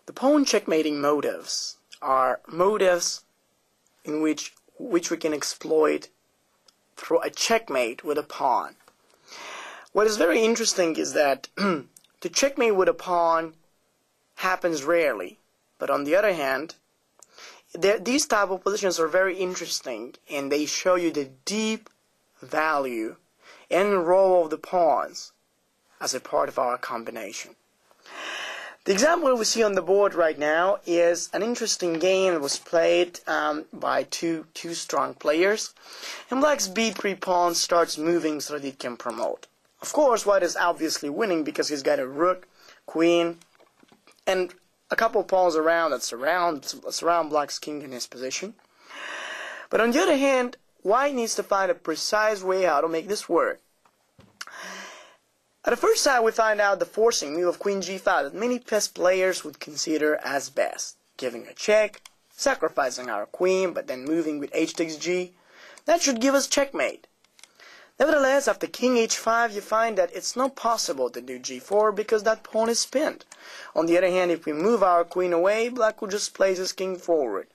The pawn checkmating motives are motives in which we can exploit through a checkmate with a pawn. What is very interesting is that to checkmate with a pawn happens rarely, but on the other hand, these type of positions are very interesting, and they show you the deep value and role of the pawns as a part of our combination. The example we see on the board right now is an interesting game that was played by two strong players, and Black's b3 pawn starts moving so that it can promote. Of course, White is obviously winning because he's got a rook, queen, and a couple pawns around that surround Black's king in his position. But on the other hand, White needs to find a precise way how to make this work. At the first sight, we find out the forcing move of queen g5 that many chess players would consider as best, giving a check, sacrificing our queen, but then moving with h takes g. That should give us checkmate. Nevertheless, after king h5, you find that it's not possible to do g4 because that pawn is pinned. On the other hand, if we move our queen away, Black will just place his king forward.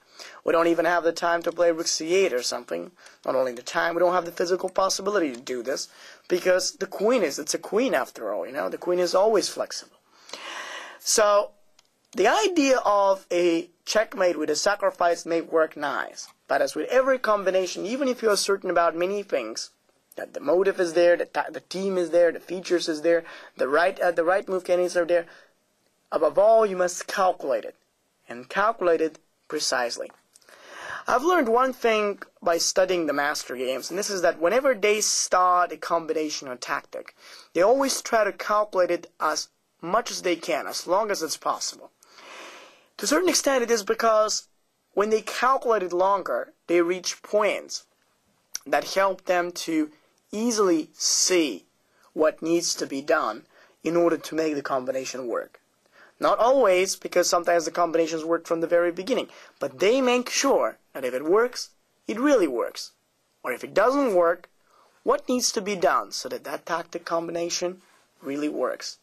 We don't even have the time to play rook c8 or something. Not only the time, we don't have the physical possibility to do this because the queen it's a queen after all, the queen is always flexible. So, the idea of a checkmate with a sacrifice may work nice, but as with every combination, even if you are certain about many things, that the motive is there, the team is there, the features is there, the right move candidates are there, above all, you must calculate it, and calculate it precisely. I've learned one thing by studying the master games, and this is that whenever they start a combination or tactic, they always try to calculate it as much as they can, as long as it's possible. To a certain extent, it is because when they calculate it longer, they reach points that help them to easily see what needs to be done in order to make the combination work. Not always, because sometimes the combinations work from the very beginning, but they make sure that if it works, it really works. Or if it doesn't work, what needs to be done so that that tactic combination really works.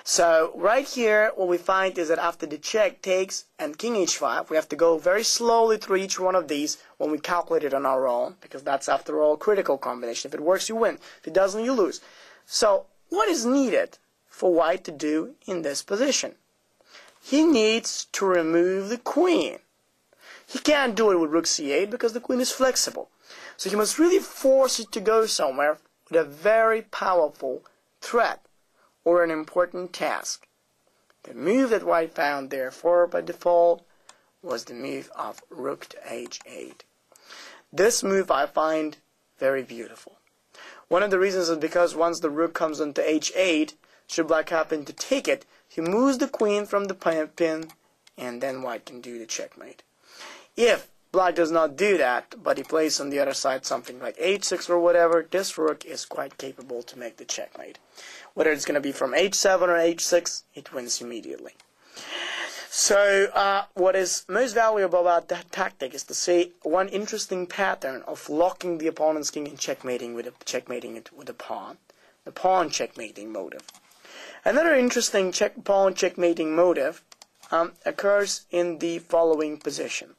So right here, what we find is that after the check takes and king h5, we have to go very slowly through each one of these when we calculate it on our own, because that's after all a critical combination. If it works, you win. If it doesn't, you lose. So what is needed for White to do in this position? He needs to remove the queen. He can't do it with rook c8 because the queen is flexible. So he must really force it to go somewhere with a very powerful threat or an important task. The move that White found, therefore, by default, was the move of rook to h8. This move I find very beautiful. One of the reasons is because once the rook comes onto h8, should Black happen to take it, he moves the queen from the pin, and then White can do the checkmate. If Black does not do that, but he plays on the other side something like h6 or whatever, this rook is quite capable to make the checkmate. Whether it's going to be from h7 or h6, it wins immediately. So what is most valuable about that tactic is to see one interesting pattern of locking the opponent's king and checkmating it with a pawn. The pawn checkmating motive. Another interesting pawn checkmating motive occurs in the following position.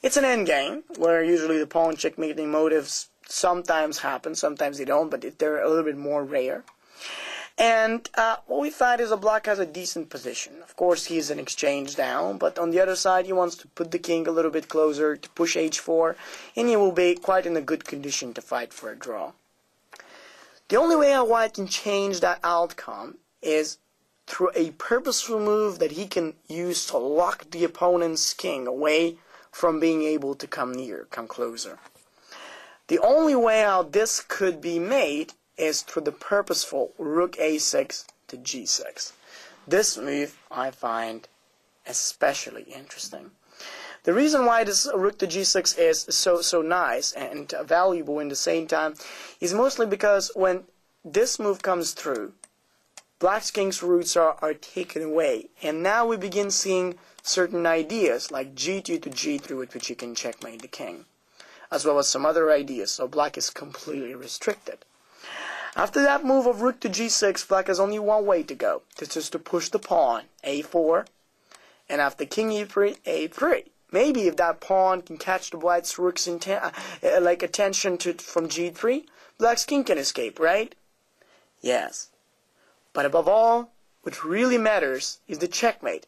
It's an endgame, where usually the pawn checkmating motives sometimes happen, sometimes they don't, but they're a little bit more rare. And what we find is that Black has a decent position. Of course, he's an exchange down, but on the other side, he wants to put the king a little bit closer, to push h4, and he will be quite in a good condition to fight for a draw. The only way how White can change that outcome is through a purposeful move that he can use to lock the opponent's king away from being able to come closer. The only way how this could be made is through the purposeful rook a6 to g6. This move I find especially interesting. The reason why this rook to g6 is so nice and valuable in the same time is mostly because when this move comes through, Black's king's roots are taken away, and now we begin seeing certain ideas like g2 to g3 with which you can checkmate the king, as well as some other ideas, so Black is completely restricted. After that move of rook to g6, Black has only one way to go. This is to push the pawn, a4, And after king e3, a3. Maybe if that pawn can catch the white's rook's attention from g3, black's king can escape, right? Yes. But above all, what really matters is the checkmate.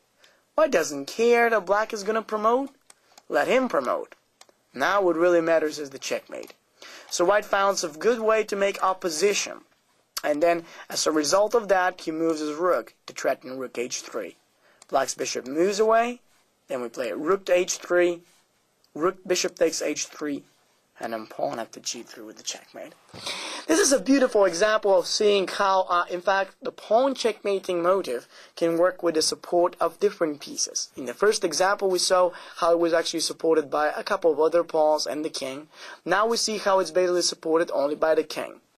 White doesn't care that black is going to promote. Let him promote. Now what really matters is the checkmate. So white found a good way to make opposition. And then, as a result of that, he moves his rook to threaten rook h3. Black's bishop moves away. Then we play rook to h3. Rook bishop takes h3. And then pawn after g3 with the checkmate. This is a beautiful example of seeing how, in fact, the pawn checkmating motive can work with the support of different pieces. In the first example, we saw how it was actually supported by a couple of other pawns and the king. Now we see how it's basically supported only by the king.